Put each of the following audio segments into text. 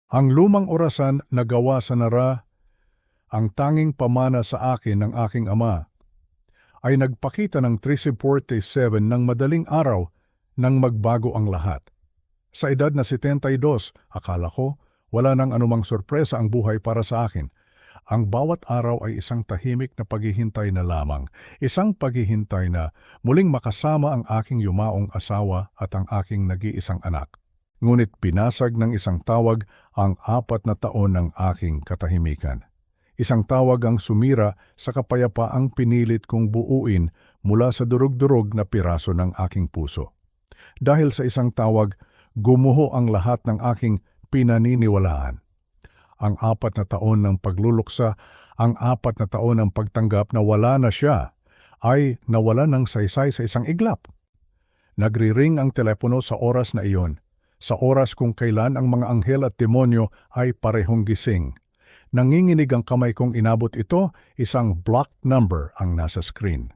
Ang lumang orasan na gawa sa nara, ang tanging pamana sa akin ng aking ama, ay nagpakita ng 1347 ng madaling araw nang magbago ang lahat. Sa edad na 72, akala ko wala nang anumang sorpresa ang buhay para sa akin. Ang bawat araw ay isang tahimik na paghihintay na lamang, isang paghihintay na muling makasama ang aking yumaong asawa at ang aking nag-iisang anak. Ngunit pinasag ng isang tawag ang 4 na taon ng aking katahimikan. Isang tawag ang sumira sa kapayapaang pinilit kong buuin mula sa durug-durug na piraso ng aking puso. Dahil sa isang tawag, gumuho ang lahat ng aking pinaniniwalaan. Ang 4 na taon ng pagluluksa, ang 4 na taon ng pagtanggap na wala na siya, ay nawala ng saysay sa isang iglap. Nagriring ang telepono sa oras na iyon, sa oras kung kailan ang mga anghel at demonyo ay parehong gising. Nanginginig ang kamay kong inabot ito, isang blocked number ang nasa screen.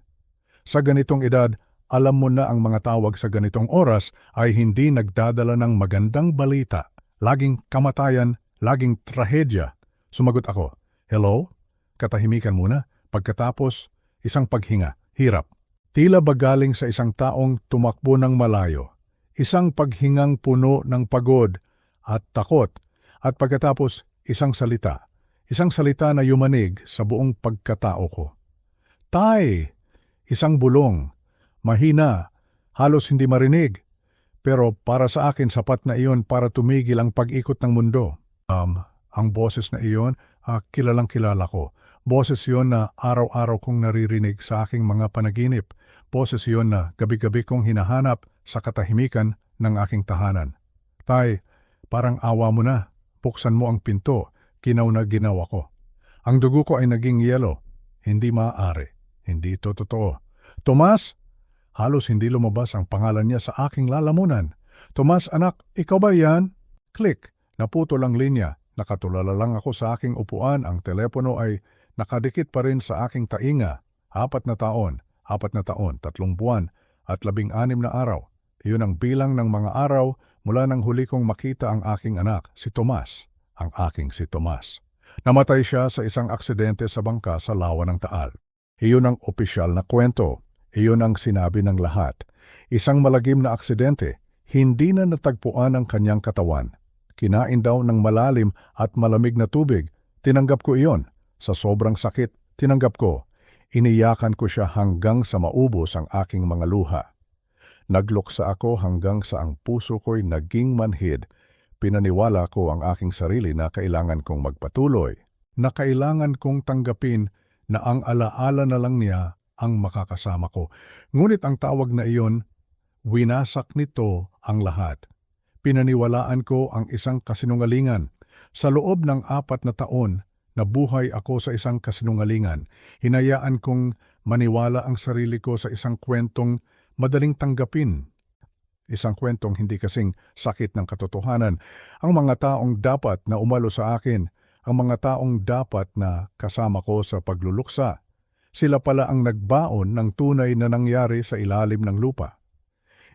Sa ganitong edad, alam mo na ang mga tawag sa ganitong oras ay hindi nagdadala ng magandang balita, laging kamatayan, laging trahedya. Sumagot ako, "Hello?" Katahimikan muna, pagkatapos isang paghinga, hirap. Tila ba galing sa isang taong tumakbo ng malayo. Isang paghingang puno ng pagod at takot, at pagkatapos isang salita na yumanig sa buong pagkatao ko. "Tay!" Isang bulong, mahina, halos hindi marinig, pero para sa akin sapat na iyon para tumigil ang pag-ikot ng mundo. Ang boses na iyon, kilalang kilala ko. Boses iyon na araw-araw kong naririnig sa aking mga panaginip. Boses iyon na gabi-gabi kong hinahanap sa katahimikan ng aking tahanan. "Tay, parang awa mo na. Buksan mo ang pinto." Ginaw na ginaw ako. Ang dugo ko ay naging yelo. Hindi maaari. Hindi ito totoo. "Tomas!" Halos hindi lumabas ang pangalan niya sa aking lalamunan. "Tomas, anak, ikaw ba yan?" Click. Naputol ang linya. Nakatulala lang ako sa aking upuan. Ang telepono ay nakadikit pa rin sa aking tainga. 4 na taon, 3 buwan, at 16 na araw. Iyon ang bilang ng mga araw mula nang huli kong makita ang aking anak, si Tomas, ang aking si Tomas. Namatay siya sa isang aksidente sa bangka sa Lawa ng Taal. Iyon ang opisyal na kwento. Iyon ang sinabi ng lahat. Isang malagim na aksidente, hindi na natagpuan ang kanyang katawan. Kinain daw ng malalim at malamig na tubig. Tinanggap ko iyon. Sa sobrang sakit, tinanggap ko. Iniyakan ko siya hanggang sa maubos ang aking mga luha. Nagluksa ako hanggang sa ang puso ko'y naging manhid. Pinaniwala ko ang aking sarili na kailangan kong magpatuloy, na kailangan kong tanggapin na ang alaala na lang niya ang makakasama ko. Ngunit ang tawag na iyon, winasak nito ang lahat. Pinaniwalaan ko ang isang kasinungalingan. Sa loob ng 4 na taon, nabuhay ako sa isang kasinungalingan. Hinayaan kong maniwala ang sarili ko sa isang kwentong madaling tanggapin. Isang kwentong hindi kasing sakit ng katotohanan. Ang mga taong dapat na umalo sa akin, ang mga taong dapat na kasama ko sa pagluluksa, sila pala ang nagbaon ng tunay na nangyari sa ilalim ng lupa.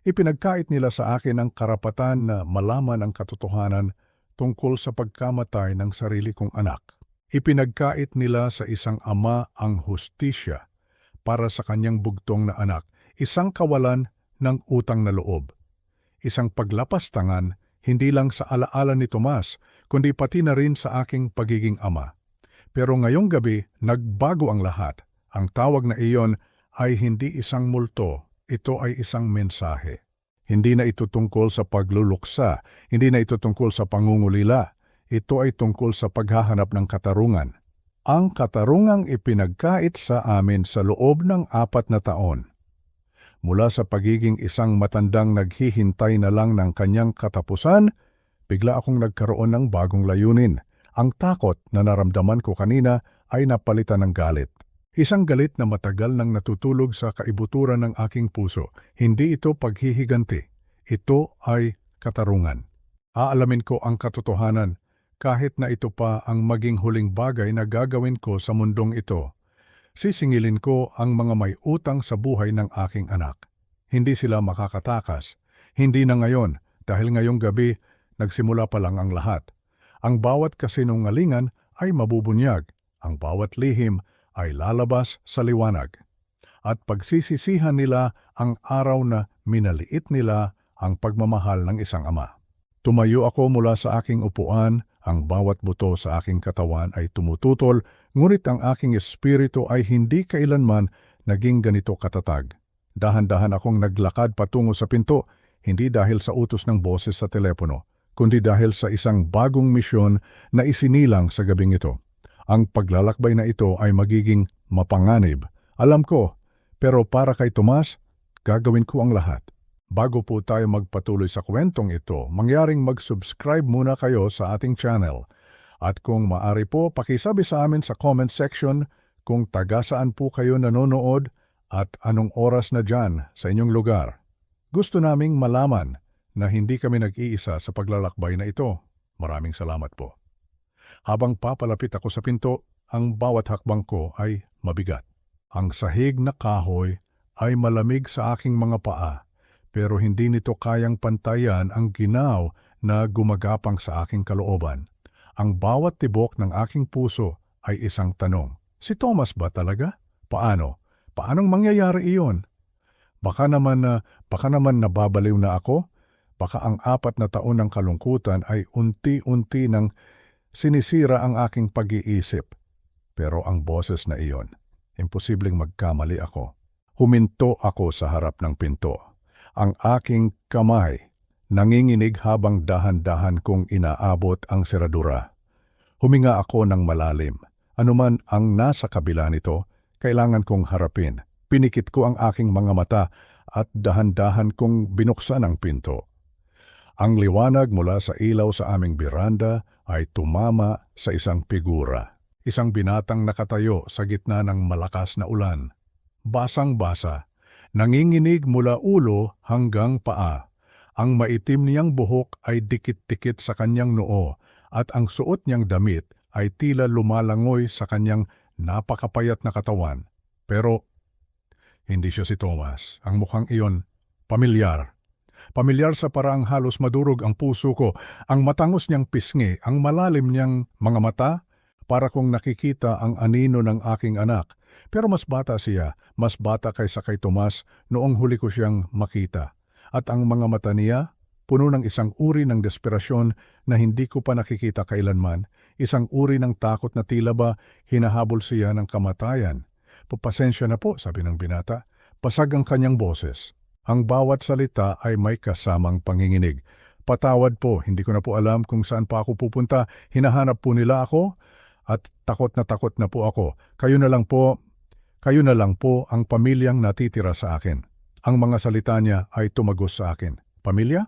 Ipinagkait nila sa akin ang karapatan na malaman ang katotohanan tungkol sa pagkamatay ng sarili kong anak. Ipinagkait nila sa isang ama ang hustisya para sa kanyang bugtong na anak, isang kawalan ng utang na loob. Isang paglapastangan hindi lang sa alaala ni Tomas, kundi pati na rin sa aking pagiging ama. Pero ngayong gabi, nagbago ang lahat. Ang tawag na iyon ay hindi isang multo, ito ay isang mensahe. Hindi na ito tungkol sa pagluluksa, hindi na ito tungkol sa pangungulila. Ito ay tungkol sa paghahanap ng katarungan. Ang katarungang ipinagkait sa amin sa loob ng 4 na taon. Mula sa pagiging isang matandang naghihintay na lang ng kanyang katapusan, bigla akong nagkaroon ng bagong layunin. Ang takot na naramdaman ko kanina ay napalitan ng galit. Isang galit na matagal nang natutulog sa kaibuturan ng aking puso. Hindi ito paghihiganti. Ito ay katarungan. Aalamin ko ang katotohanan, kahit na ito pa ang maging huling bagay na gagawin ko sa mundong ito. Sisingilin ko ang mga may utang sa buhay ng aking anak. Hindi sila makakatakas. Hindi na ngayon, dahil ngayong gabi, nagsimula pa lang ang lahat. Ang bawat kasinungalingan ay mabubunyag. Ang bawat lihim ay lalabas sa liwanag. At pagsisisihan nila ang araw na minaliit nila ang pagmamahal ng isang ama. Tumayo ako mula sa aking upuan, ang bawat buto sa aking katawan ay tumututol, ngunit ang aking espiritu ay hindi kailanman naging ganito katatag. Dahan-dahan akong naglakad patungo sa pinto, hindi dahil sa utos ng boses sa telepono, kundi dahil sa isang bagong misyon na isinilang sa gabing ito. Ang paglalakbay na ito ay magiging mapanganib. Alam ko, pero para kay Tomas, gagawin ko ang lahat. Bago po tayo magpatuloy sa kwentong ito, mangyaring mag-subscribe muna kayo sa ating channel. At kung maari po, pakisabi sa amin sa comment section kung taga saan po kayo nanonood at anong oras na dyan sa inyong lugar. Gusto naming malaman na hindi kami nag-iisa sa paglalakbay na ito. Maraming salamat po. Habang papalapit ako sa pinto, ang bawat hakbang ko ay mabigat. Ang sahig na kahoy ay malamig sa aking mga paa, pero hindi nito kayang pantayan ang ginaw na gumagapang sa aking kalooban. Ang bawat tibok ng aking puso ay isang tanong. Si Tomas ba talaga? Paano? Paanong mangyayari iyon? Baka naman nababaliw na ako? Baka ang 4 na taon ng kalungkutan ay unti-unti nang sinisira ang aking pag-iisip. Pero ang boses na iyon, imposibleng magkamali ako. Huminto ako sa harap ng pinto. Ang aking kamay nanginginig habang dahan-dahan kong inaabot ang seradura. Huminga ako ng malalim. Anuman ang nasa kabila nito, kailangan kong harapin. Pinikit ko ang aking mga mata at dahan-dahan kong binuksan ang pinto. Ang liwanag mula sa ilaw sa aming biranda ay tumama sa isang figura. Isang binatang nakatayo sa gitna ng malakas na ulan. Basang-basa, nanginginig mula ulo hanggang paa. Ang maitim niyang buhok ay dikit-dikit sa kanyang noo at ang suot niyang damit ay tila lumalangoy sa kanyang napakapayat na katawan. Pero hindi siya si Tomas. Ang mukhang iyon, pamilyar. Pamilyar sa paraang halos madurog ang puso ko. Ang matangos niyang pisngi, ang malalim niyang mga mata, para kong nakikita ang anino ng aking anak. Pero mas bata siya, mas bata kaysa kay Tomas noong huli ko siyang makita. At ang mga mata niya, puno ng isang uri ng desperasyon na hindi ko pa nakikita kailanman, isang uri ng takot na tila ba hinahabol siya ng kamatayan. "Papasensya na po," sabi ng binata. Pasag ang kanyang boses. Ang bawat salita ay may kasamang panginginig. "Patawad po, hindi ko na po alam kung saan pa ako pupunta. Hinahanap po nila ako at takot na po ako. Kayo na lang po ang pamilyang natitira sa akin." Ang mga salita niya ay tumagos sa akin. Pamilya?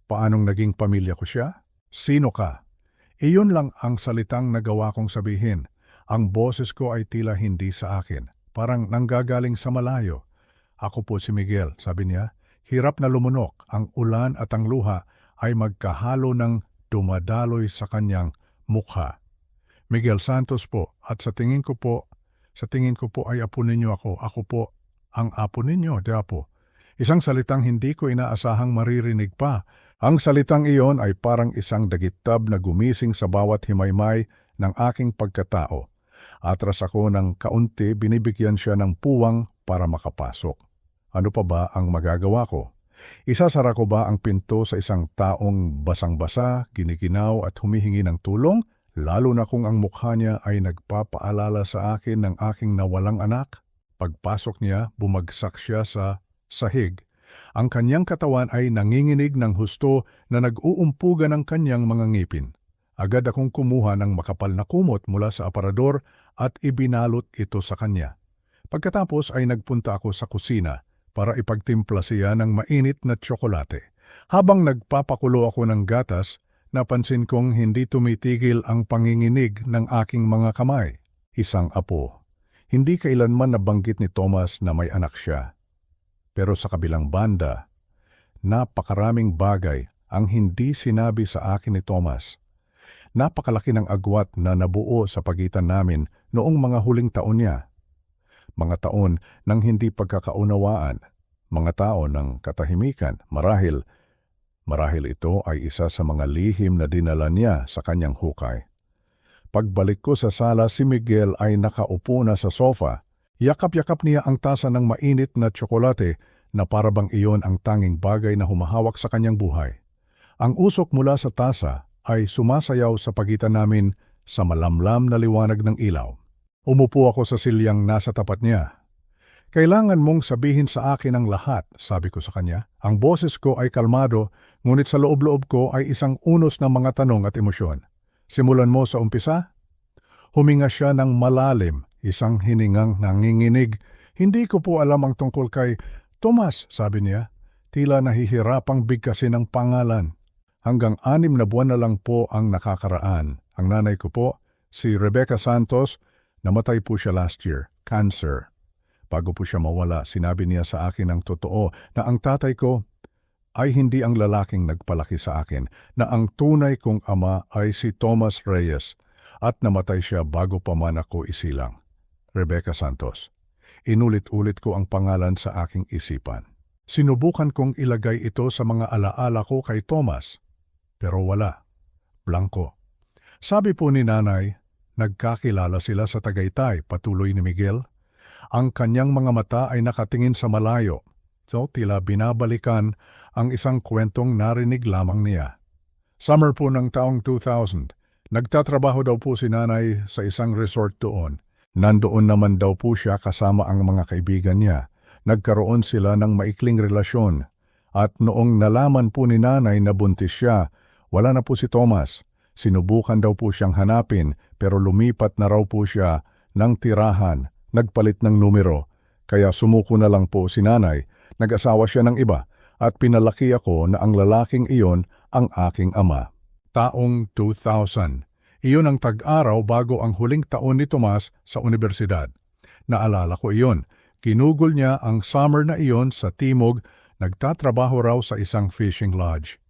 Paanong naging pamilya ko siya? Sino ka? Iyon lang ang salitang nagawa kong sabihin. Ang boses ko ay tila hindi sa akin. Parang nanggagaling sa malayo. "Ako po si Miguel," sabi niya. Hirap na lumunok. Ang ulan at ang luha ay magkahalo ng dumadaloy sa kanyang mukha. "Miguel Santos po, at sa tingin ko po ay apo ninyo ako. Ako po ang apo ninyo, di apo." Isang salitang hindi ko inaasahang maririnig pa. Ang salitang iyon ay parang isang dagitab na gumising sa bawat himaymay ng aking pagkatao. Atras ako ng kaunti, binibigyan siya ng puwang para makapasok. Ano pa ba ang magagawa ko? Isasara ko ba ang pinto sa isang taong basang-basa, giniginaw at humihingi ng tulong? Lalo na kung ang mukha niya ay nagpapaalala sa akin ng aking nawalang anak. Pagpasok niya, bumagsak siya sa sahig. Ang kanyang katawan ay nanginginig ng husto na nag-uumpugan ng kanyang mga ngipin. Agad akong kumuha ng makapal na kumot mula sa aparador at ibinalot ito sa kanya. Pagkatapos ay nagpunta ako sa kusina para ipagtimpla siya ng mainit na tsokolate. Habang nagpapakulo ako ng gatas, napansin kong hindi tumitigil ang panginginig ng aking mga kamay. Isang apo. Hindi kailanman nabanggit ni Tomas na may anak siya. Pero sa kabilang banda, napakaraming bagay ang hindi sinabi sa akin ni Tomas. Napakalaki ng agwat na nabuo sa pagitan namin noong mga huling taon niya. Mga taon ng hindi pagkakaunawaan, mga taon ng katahimikan, marahil Marahil ito ay isa sa mga lihim na dinala niya sa kanyang hukay. Pagbalik ko sa sala, si Miguel ay nakaupo na sa sofa. Yakap-yakap niya ang tasa ng mainit na tsokolate na parabang iyon ang tanging bagay na humahawak sa kanyang buhay. Ang usok mula sa tasa ay sumasayaw sa pagitan namin sa malamlam na liwanag ng ilaw. Umupo ako sa silyang nasa tapat niya. "Kailangan mong sabihin sa akin ang lahat," sabi ko sa kanya. Ang boses ko ay kalmado, ngunit sa loob-loob ko ay isang unos ng mga tanong at emosyon. "Simulan mo sa umpisa?" Huminga siya ng malalim, isang hiningang nanginginig. "Hindi ko po alam ang tungkol kay Tomas," sabi niya. Tila nahihirapang bigkasin ang pangalan. Hanggang 6 na buwan na lang po ang nakakaraan. Ang nanay ko po, si Rebecca Santos, namatay po siya last year, cancer. Bago po siya mawala, sinabi niya sa akin ang totoo na ang tatay ko ay hindi ang lalaking nagpalaki sa akin, na ang tunay kong ama ay si Tomas Reyes at namatay siya bago pa man ako isilang. Rebecca Santos. Inulit-ulit ko ang pangalan sa aking isipan. Sinubukan kong ilagay ito sa mga alaala ko kay Tomas, pero wala. Blanko. Sabi po ni nanay, nagkakilala sila sa Tagaytay, patuloy ni Miguel. Ang kanyang mga mata ay nakatingin sa malayo, so tila binabalikan ang isang kwentong narinig lamang niya. Summer po ng taong 2000, nagtatrabaho daw po si nanay sa isang resort doon. Nandoon naman daw po siya kasama ang mga kaibigan niya. Nagkaroon sila ng maikling relasyon. At noong nalaman po ni nanay na buntis siya, wala na po si Tomas. Sinubukan daw po siyang hanapin pero lumipat na raw po siya ng tirahan. Nagpalit ng numero, kaya sumuko na lang po si nanay. Nag-asawa siya ng iba at pinalaki ako na ang lalaking iyon ang aking ama. Taong 2000. Iyon ang tag-araw bago ang huling taon ni Tomas sa universidad. Naalala ko iyon. Kinugol niya ang summer na iyon sa Timog, nagtatrabaho raw sa isang fishing lodge.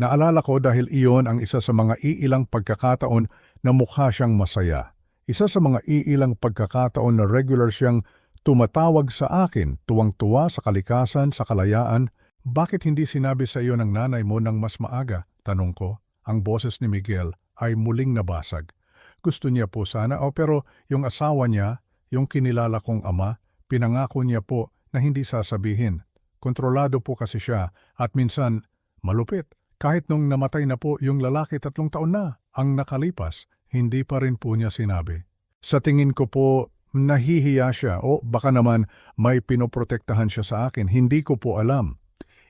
Naalala ko dahil iyon ang isa sa mga iilang pagkakataon na mukha siyang masaya. Isa sa mga iilang pagkakataon na regular siyang tumatawag sa akin, tuwang-tuwa sa kalikasan, sa kalayaan. "Bakit hindi sinabi sa iyo ng nanay mo nang mas maaga?" tanong ko. Ang boses ni Miguel ay muling nabasag. Gusto niya po sana, pero yung asawa niya, yung kinilala kong ama, pinangako niya po na hindi sasabihin. Kontrolado po kasi siya at minsan malupit. Kahit nung namatay na po yung lalaki 3 taon na ang nakalipas, hindi pa rin po niya sinabi. Sa tingin ko po, nahihiya siya o baka naman may pinoprotektahan siya sa akin. Hindi ko po alam.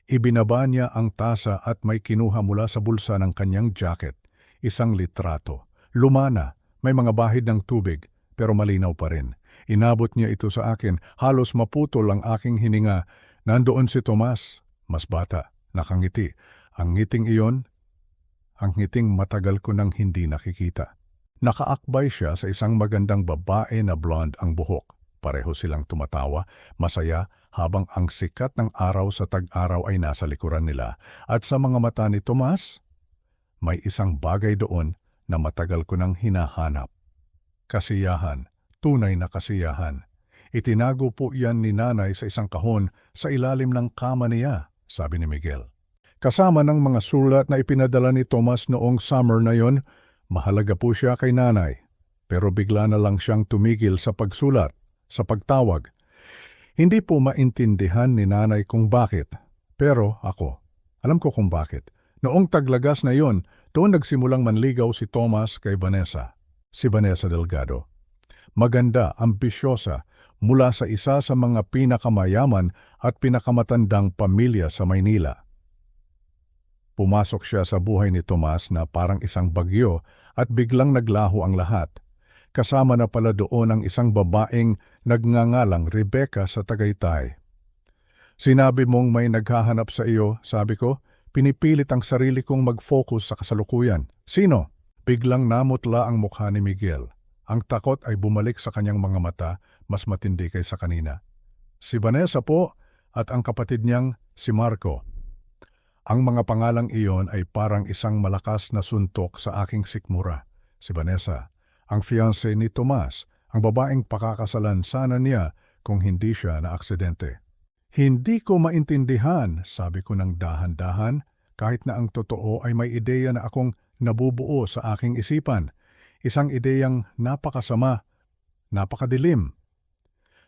Ibinaba niya ang tasa at may kinuha mula sa bulsa ng kanyang jacket. Isang litrato. Lumana, may mga bahid ng tubig, pero malinaw pa rin. Inabot niya ito sa akin. Halos maputol ang aking hininga. Nandoon si Tomas, mas bata, nakangiti. Ang ngiting iyon, ang ngiting matagal ko nang hindi nakikita. Nakaakbay siya sa isang magandang babae na blonde ang buhok. Pareho silang tumatawa, masaya, habang ang sikat ng araw sa tag-araw ay nasa likuran nila. At sa mga mata ni Tomas, may isang bagay doon na matagal ko nang hinahanap. Kasiyahan, tunay na kasiyahan. Itinago po yan ni nanay sa isang kahon sa ilalim ng kama niya, sabi ni Miguel. Kasama ng mga sulat na ipinadala ni Tomas noong summer na yon. Mahalaga po siya kay nanay, pero bigla na lang siyang tumigil sa pagsulat, sa pagtawag. Hindi po maintindihan ni nanay kung bakit, pero ako, alam ko kung bakit. Noong taglagas na yon, doon nagsimulang manligaw si Tomas kay Vanessa, si Vanessa Delgado. Maganda, ambisyosa, mula sa isa sa mga pinakamayaman at pinakamatandang pamilya sa Maynila. Pumasok siya sa buhay ni Tomas na parang isang bagyo at biglang naglaho ang lahat. Kasama na pala doon ang isang babaeng nagngangalang Rebecca sa Tagaytay. "Sinabi mong may naghahanap sa iyo," sabi ko. Pinipilit ang sarili kong mag-focus sa kasalukuyan. "Sino?" Biglang namutla ang mukha ni Miguel. Ang takot ay bumalik sa kanyang mga mata, mas matindi kaysa kanina. "Si Vanessa po at ang kapatid niyang si Marco." Ang mga pangalang iyon ay parang isang malakas na suntok sa aking sikmura. Si Vanessa, ang fiancé ni Tomas, ang babaeng pakakasalan sana niya kung hindi siya na aksidente. "Hindi ko maintindihan," sabi ko ng dahan-dahan. kahit na ang totoo ay may ideya na akong nabubuo sa aking isipan. Isang ideyang napakasama, napakadilim.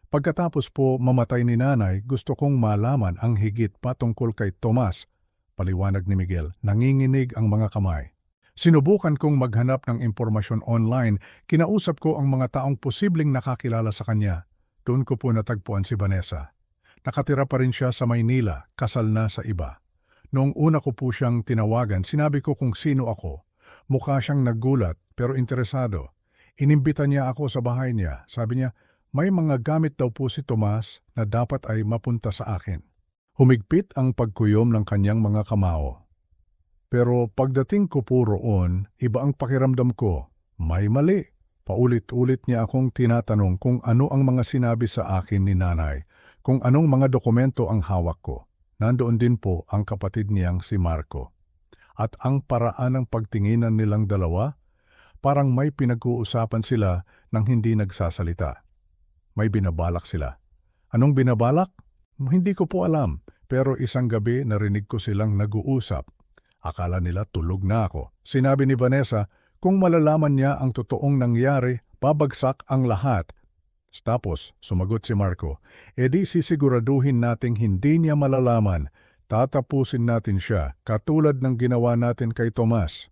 Pagkatapos po mamatay ni nanay, gusto kong malaman ang higit pa tungkol kay Tomas. Paliwanag ni Miguel, nanginginig ang mga kamay. Sinubukan kong maghanap ng impormasyon online, kinausap ko ang mga taong posibleng nakakilala sa kanya. Doon ko po natagpuan si Vanessa. Nakatira pa rin siya sa Maynila, kasal na sa iba. Noong una ko po siyang tinawagan, sinabi ko kung sino ako. Mukha siyang naggulat pero interesado. Inimbita niya ako sa bahay niya. Sabi niya, may mga gamit daw po si Tomas na dapat ay mapunta sa akin. Humigpit ang pagkuyom ng kanyang mga kamao. Pero pagdating ko po roon, iba ang pakiramdam ko. May mali. Paulit-ulit niya akong tinatanong kung ano ang mga sinabi sa akin ni nanay, kung anong mga dokumento ang hawak ko. Nandoon din po ang kapatid niyang si Marco. At ang paraan ng pagtinginan nilang dalawa, parang may pinag-uusapan sila nang hindi nagsasalita. May binabalak sila. Anong binabalak? Hindi ko po alam, pero isang gabi narinig ko silang nag-uusap. Akala nila tulog na ako. Sinabi ni Vanessa, kung malalaman niya ang totoong nangyari, babagsak ang lahat. Tapos, sumagot si Marco, edi sisiguraduhin nating hindi niya malalaman, tatapusin natin siya, katulad ng ginawa natin kay Tomas.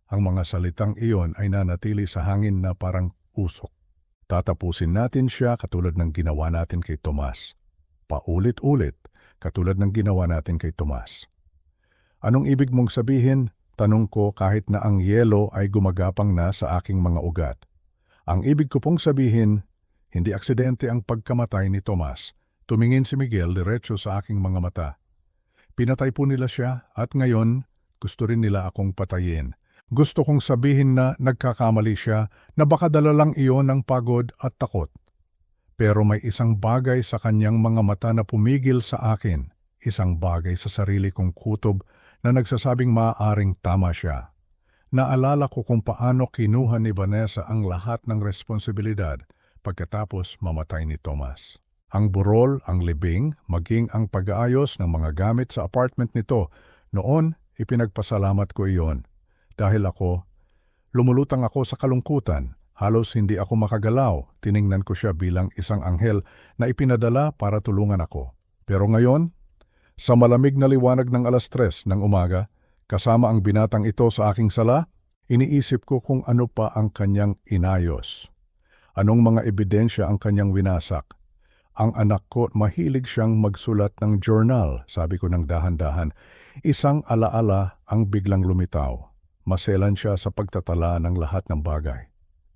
Ang mga salitang iyon ay nanatili sa hangin na parang usok. Tatapusin natin siya katulad ng ginawa natin kay Tomas. Paulit-ulit, katulad ng ginawa natin kay Tomas. Anong ibig mong sabihin? Tanong ko kahit na ang yelo ay gumagapang na sa aking mga ugat. Ang ibig ko pong sabihin, hindi aksidente ang pagkamatay ni Tomas. Tumingin si Miguel diretso sa aking mga mata. Pinatay po nila siya at ngayon gusto rin nila akong patayin. Gusto kong sabihin na nagkakamali siya, na baka dala lang iyon ng pagod at takot. Pero may isang bagay sa kanyang mga mata na pumigil sa akin, isang bagay sa sarili kong kutob na nagsasabing maaaring tama siya. Naalala ko kung paano kinuha ni Vanessa ang lahat ng responsibilidad pagkatapos mamatay ni Tomas. Ang burol, ang libing, maging ang pag-aayos ng mga gamit sa apartment nito, noon ipinagpasalamat ko iyon. Dahil lumulutang ako sa kalungkutan, halos hindi ako makagalaw, tiningnan ko siya bilang isang anghel na ipinadala para tulungan ako. Pero ngayon, sa malamig na liwanag ng 3:00 ng umaga, kasama ang binatang ito sa aking sala, iniisip ko kung ano pa ang kanyang inayos. Anong mga ebidensya ang kanyang winasak. Ang anak ko, mahilig siyang magsulat ng journal, sabi ko ng dahan-dahan. Isang alaala ang biglang lumitaw. Maselan siya sa pagtatala ng lahat ng bagay.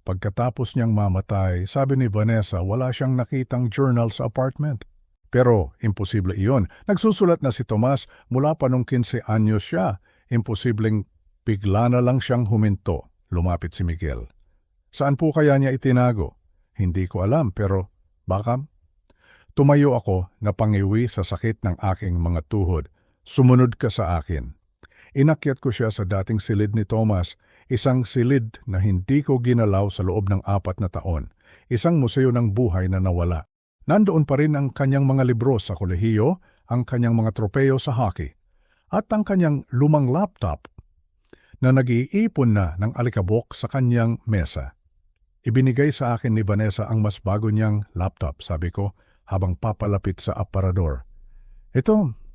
Pagkatapos niyang mamatay, sabi ni Vanessa, wala siyang nakitang journal sa apartment. Pero imposible iyon. Nagsusulat na si Tomas mula pa nung 15 anyos siya. Imposibleng bigla na lang siyang huminto. Lumapit si Miguel. Saan po kaya niya itinago? Hindi ko alam, pero baka. Tumayo ako, napangiwi sa sakit ng aking mga tuhod. Sumunod ka sa akin. Inakyat ko siya sa dating silid ni Tomas, isang silid na hindi ko ginalaw sa loob ng 4 na taon, isang museo ng buhay na nawala. Nandoon pa rin ang kanyang mga libro sa kolehiyo, ang kanyang mga tropeyo sa hockey, at ang kanyang lumang laptop na nag-iipon na ng alikabok sa kanyang mesa. Ibinigay sa akin ni Vanessa ang mas bago niyang laptop, sabi ko, habang papalapit sa aparador.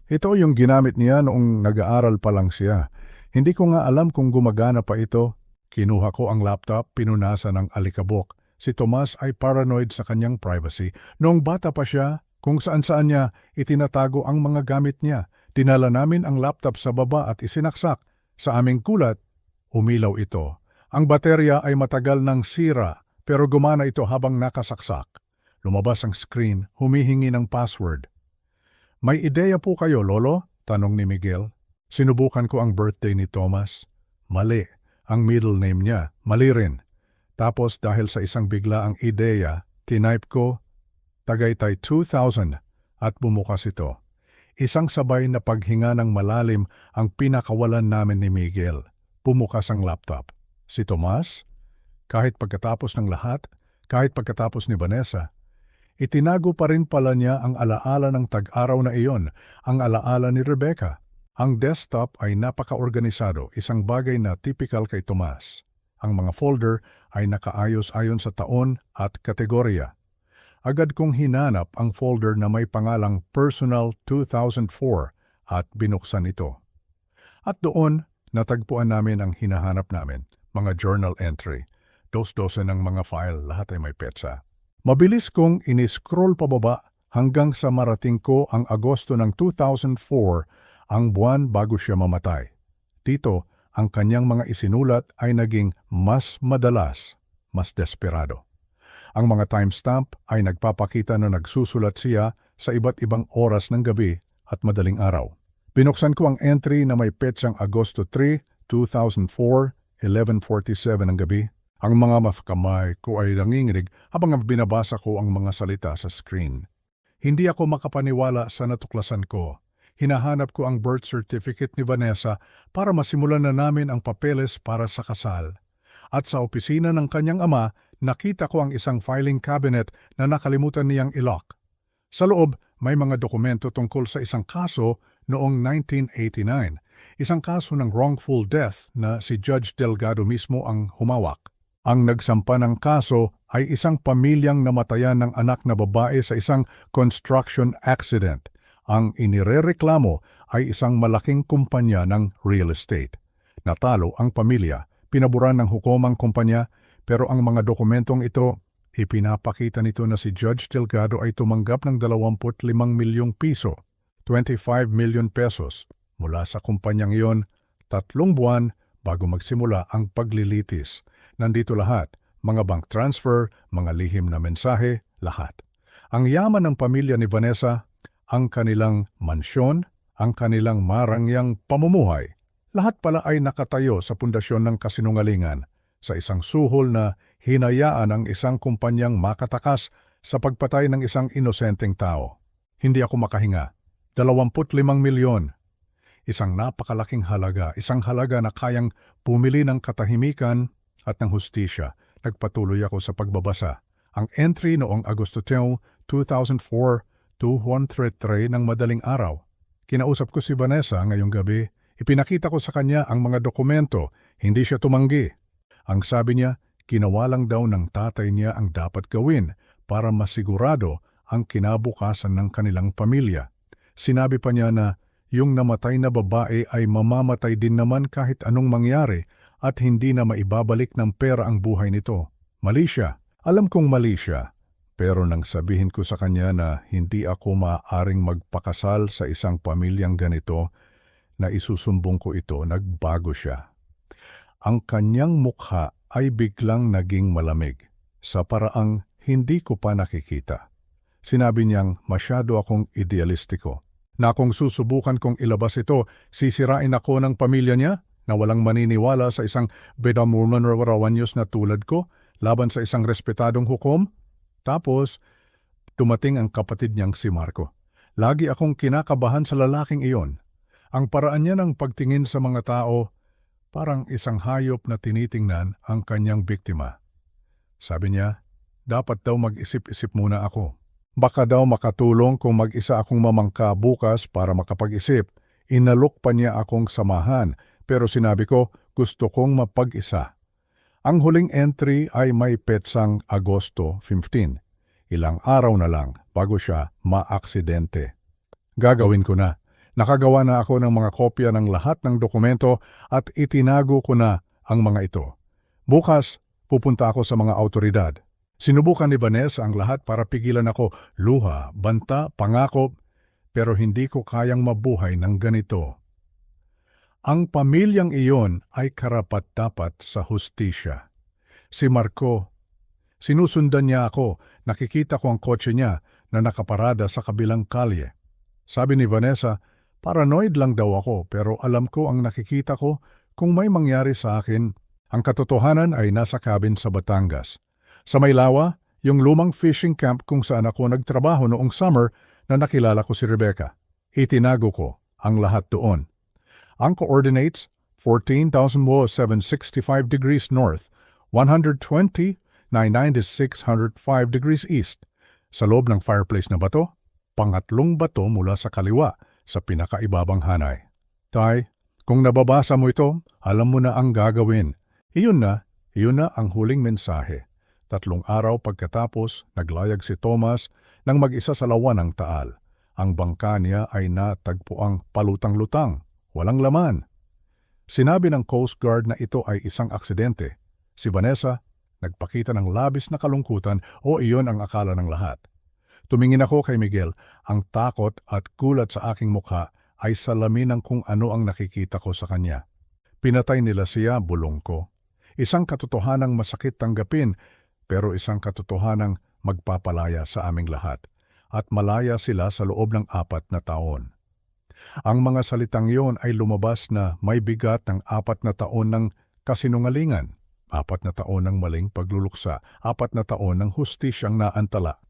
Ito yung ginamit niya noong nag-aaral pa lang siya. Hindi ko nga alam kung gumagana pa ito. Kinuha ko ang laptop, pinunasan ng alikabok. Si Tomas ay paranoid sa kanyang privacy. Noong bata pa siya, kung saan-saan niya itinatago ang mga gamit niya. Dinala namin ang laptop sa baba at isinaksak. Sa aming kulat, umilaw ito. Ang baterya ay matagal nang sira, pero gumana ito habang nakasaksak. Lumabas ang screen, humihingi ng password. May ideya po kayo, Lolo? Tanong ni Miguel. Sinubukan ko ang birthday ni Tomas. Mali. Ang middle name niya, mali rin. Tapos dahil sa isang biglaang ideya, tinype ko, Tagaytay 2000 at bumukas ito. Isang sabay na paghinga ng malalim ang pinakawalan namin ni Miguel. Bumukas ang laptop. Si Tomas, kahit pagkatapos ng lahat, kahit pagkatapos ni Vanessa, itinago pa rin pala niya ang alaala ng tag-araw na iyon, ang alaala ni Rebecca. Ang desktop ay napaka-organisado, isang bagay na typical kay Tomas. Ang mga folder ay nakaayos ayon sa taon at kategorya. Agad kong hinanap ang folder na may pangalang Personal 2004 at binuksan ito. At doon, natagpuan namin ang hinahanap namin, mga journal entry. Dos-dose ng mga file, lahat ay may petsa. Mabilis kong iniscroll pababa hanggang sa marating ko ang Agosto ng 2004, ang buwan bago siya mamatay. Dito, ang kanyang mga isinulat ay naging mas madalas, mas desperado. Ang mga timestamp ay nagpapakita na nagsusulat siya sa iba't ibang oras ng gabi at madaling araw. Binuksan ko ang entry na may petsang Agosto 3, 2004, 11:47 ng gabi. Ang mga kamay ko ay nanginginig habang binabasa ko ang mga salita sa screen. Hindi ako makapaniwala sa natuklasan ko. Hinahanap ko ang birth certificate ni Vanessa para masimulan na namin ang papeles para sa kasal. At sa opisina ng kanyang ama, nakita ko ang isang filing cabinet na nakalimutan niyang i-lock. Sa loob, may mga dokumento tungkol sa isang kaso noong 1989, isang kaso ng wrongful death na si Judge Delgado mismo ang humawak. Ang nagsampa ng kaso ay isang pamilyang namatayan ng anak na babae sa isang construction accident. Ang inirereklamo ay isang malaking kumpanya ng real estate. Natalo ang pamilya, pinaburan ng hukom ang kumpanya, pero ang mga dokumentong ito, ipinapakita nito na si Judge Delgado ay tumanggap ng 25 milyong piso, 25 million pesos, mula sa kumpanyang iyon, 3 buwan bago magsimula ang paglilitis. Nandito lahat, mga bank transfer, mga lihim na mensahe, lahat. Ang yaman ng pamilya ni Vanessa, ang kanilang mansyon, ang kanilang marangyang pamumuhay, lahat pala ay nakatayo sa pundasyon ng kasinungalingan, sa isang suhol na hinayaan ang isang kumpanyang makatakas sa pagpatay ng isang inosenteng tao. Hindi ako makahinga. 25 milyon. Isang napakalaking halaga, isang halaga na kayang pumili ng katahimikan at ng hustisya. Nagpatuloy ako sa pagbabasa. Ang entry noong Agosto 10, 2004, 203 ng madaling araw. Kinausap ko si Vanessa ngayong gabi. Ipinakita ko sa kanya ang mga dokumento. Hindi siya tumanggi. Ang sabi niya, ginawa lang daw ng tatay niya ang dapat gawin para masigurado ang kinabukasan ng kanilang pamilya. Sinabi pa niya na yung namatay na babae ay mamamatay din naman kahit anong mangyari at hindi na maibabalik ng pera ang buhay nito. Mali siya. Alam kong mali siya. Pero nang sabihin ko sa kanya na hindi ako maaaring magpakasal sa isang pamilyang ganito, na isusumbong ko ito, nagbago siya. Ang kanyang mukha ay biglang naging malamig, sa paraang hindi ko pa nakikita. Sinabi niyang masyado akong idealistiko, na kung susubukan kong ilabas ito, sisirain ako ng pamilya niya, na walang maniniwala sa isang bedamurmanrawanyos na tulad ko, laban sa isang respetadong hukom. Tapos, dumating ang kapatid niyang si Marco. Lagi akong kinakabahan sa lalaking iyon. Ang paraan niya ng pagtingin sa mga tao, parang isang hayop na tinitingnan ang kanyang biktima. Sabi niya, dapat daw mag-isip-isip muna ako. Baka daw makatulong kung mag-isa akong mamangka bukas para makapag-isip. Inalok pa niya akong samahan, pero sinabi ko, gusto kong mapag-isa. Ang huling entry ay may petsang Agosto 15. Ilang araw na lang bago siya maaksidente. Gagawin ko na. Nakagawa na ako ng mga kopya ng lahat ng dokumento at itinago ko na ang mga ito. Bukas, pupunta ako sa mga autoridad. Sinubukan ni Vanessa ang lahat para pigilan ako, luha, banta, pangako, pero hindi ko kayang mabuhay ng ganito. Ang pamilyang iyon ay karapat-dapat sa hustisya. Si Marco, sinusundan niya ako, nakikita ko ang kotse niya na nakaparada sa kabilang kalye. Sabi ni Vanessa, paranoid lang daw ako pero alam ko ang nakikita ko kung may mangyari sa akin. Ang katotohanan ay nasa cabin sa Batangas. Sa Maylawa, yung lumang fishing camp kung saan ako nagtrabaho noong summer na nakilala ko si Rebecca. Itinago ko ang lahat doon. Ang coordinates, 14,765 degrees north, 120,996 105 degrees east. Sa loob ng fireplace na bato, pangatlong bato mula sa kaliwa sa pinakaibabang hanay. Tay, kung nababasa mo ito, alam mo na ang gagawin. Iyon na ang huling mensahe. 3 araw pagkatapos, naglayag si Thomas nang mag-isa sa lawa ng Taal. Ang bangka niya ay natagpuang palutang-lutang, walang laman. Sinabi ng Coast Guard na ito ay isang aksidente. Si Vanessa, nagpakita ng labis na kalungkutan o iyon ang akala ng lahat. Tumingin ako kay Miguel, ang takot at gulat sa aking mukha ay salamin ng kung ano ang nakikita ko sa kanya. Pinatay nila siya, bulong ko. Isang katotohanang masakit tanggapin, pero isang katotohanang magpapalaya sa aming lahat. At malaya sila sa loob ng 4 na taon. Ang mga salitang iyon ay lumabas na may bigat ng 4 na taon ng kasinungalingan, 4 na taon ng maling pagluluksa, 4 na taon ng hustisyang naantala.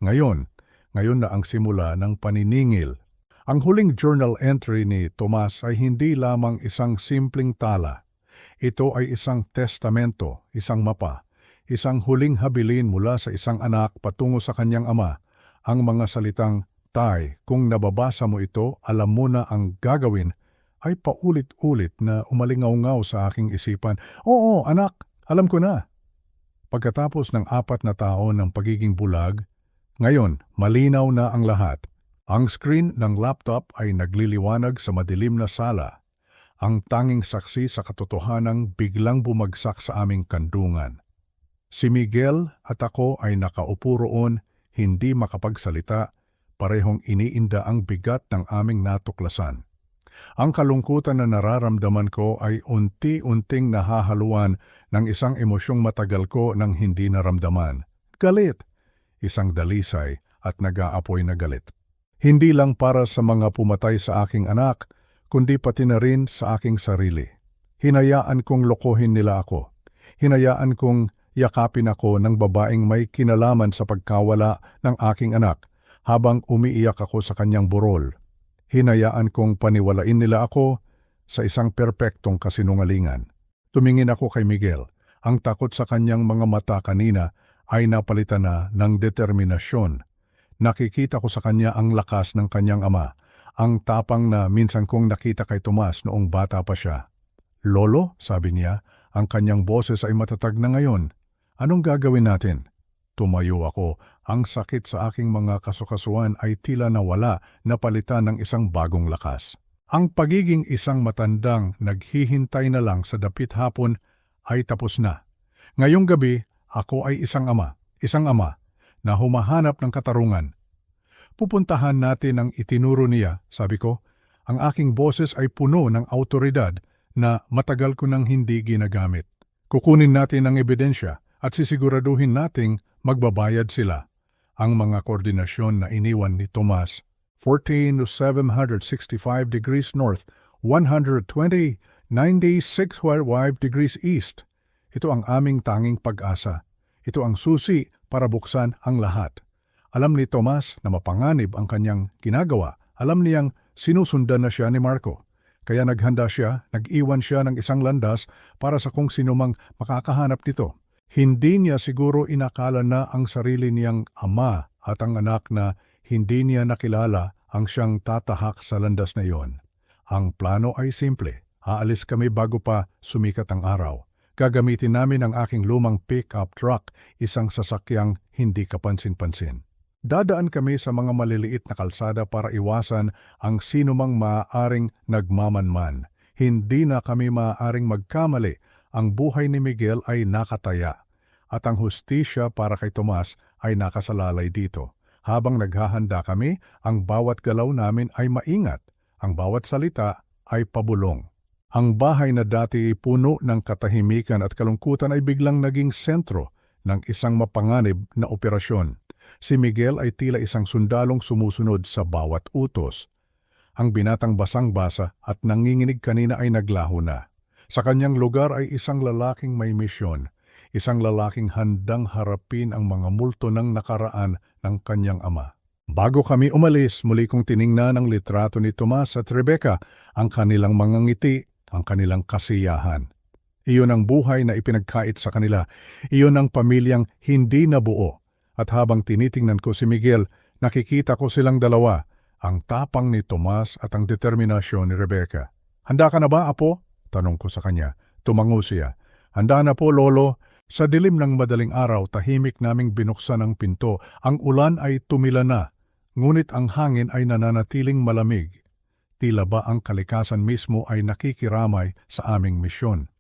Ngayon na ang simula ng paniningil. Ang huling journal entry ni Tomas ay hindi lamang isang simpleng tala. Ito ay isang testamento, isang mapa, isang huling habilin mula sa isang anak patungo sa kanyang ama. Ang mga salitang, "Tay, kung nababasa mo ito, alam mo na ang gagawin," ay paulit-ulit na umalingaw-ngaw sa aking isipan. Oo, anak, alam ko na. Pagkatapos ng 4 na taon ng pagiging bulag, ngayon malinaw na ang lahat. Ang screen ng laptop ay nagliliwanag sa madilim na sala. Ang tanging saksi sa katotohanang biglang bumagsak sa aming kandungan. Si Miguel at ako ay nakaupo roon, hindi makapagsalita, parehong iniinda ang bigat ng aming natuklasan. Ang kalungkutan na nararamdaman ko ay unti-unting nahahaluan ng isang emosyong matagal ko nang hindi naramdaman. Galit, isang dalisay at nag-aapoy na galit. Hindi lang para sa mga pumatay sa aking anak, kundi pati na rin sa aking sarili. Hinayaan kong lokohin nila ako. Hinayaan kong yakapin ako ng babaeng may kinalaman sa pagkawala ng aking anak habang umiiyak ako sa kanyang burol. Hinayaan kong paniwalain nila ako sa isang perpektong kasinungalingan. Tumingin ako kay Miguel. Ang takot sa kanyang mga mata kanina ay napalitan na ng determinasyon. Nakikita ko sa kanya ang lakas ng kanyang ama, ang tapang na minsan kong nakita kay Tomas noong bata pa siya. "Lolo," sabi niya, ang kanyang boses ay matatag na ngayon. "Anong gagawin natin?" Tumayo ako. Ang sakit sa aking mga kasukasuan ay tila nawala, napalitan ng isang bagong lakas. Ang pagiging isang matandang naghihintay na lang sa dapit hapon ay tapos na. Ngayong gabi, ako ay isang ama na humahanap ng katarungan. "Pupuntahan natin ang itinuro niya," sabi ko. Ang aking boses ay puno ng awtoridad na matagal ko nang hindi ginagamit. "Kukunin natin ang ebidensya at sisiguraduhin nating magbabayad sila." Ang mga koordinasyon na iniwan ni Tomas, 14 to 765 degrees north, 120, 96.5 degrees east. Ito ang aming tanging pag-asa. Ito ang susi para buksan ang lahat. Alam ni Tomas na mapanganib ang kanyang ginagawa. Alam niyang sinusundan na siya ni Marco. Kaya naghanda siya, nag-iwan siya ng isang landas para sa kung sino mang makakahanap nito. Hindi niya siguro inakala na ang sarili niyang ama at ang anak na hindi niya nakilala ang siyang tatahak sa landas na iyon. Ang plano ay simple. Aalis kami bago pa sumikat ang araw. Gagamitin namin ang aking lumang pick-up truck, isang sasakyang hindi kapansin-pansin. Dadaan kami sa mga maliliit na kalsada para iwasan ang sinumang maaaring nagmamanman. Hindi na kami maaaring magkamali. Ang buhay ni Miguel ay nakataya at ang hustisya para kay Tomas ay nakasalalay dito. Habang naghahanda kami, ang bawat galaw namin ay maingat. Ang bawat salita ay pabulong. Ang bahay na dati puno ng katahimikan at kalungkutan ay biglang naging sentro ng isang mapanganib na operasyon. Si Miguel ay tila isang sundalong sumusunod sa bawat utos. Ang binatang basang-basa at nanginginig kanina ay naglaho na. Sa kanyang lugar ay isang lalaking may misyon, isang lalaking handang harapin ang mga multo ng nakaraan ng kanyang ama. Bago kami umalis, muli kong tiningnan ang litrato ni Tomas at Rebecca, ang kanilang mga ngiti, ang kanilang kasiyahan. Iyon ang buhay na ipinagkait sa kanila. Iyon ang pamilyang hindi nabuo. At habang tinitingnan ko si Miguel, nakikita ko silang dalawa, ang tapang ni Tomas at ang determinasyon ni Rebecca. Handa ka na ba, apo? Tanong ko sa kanya. Tumango siya. Handa na po, lolo. Sa dilim ng madaling araw, tahimik naming binuksan ang pinto. Ang ulan ay tumila na, ngunit ang hangin ay nananatiling malamig. Tila ba ang kalikasan mismo ay nakikiramay sa aming misyon.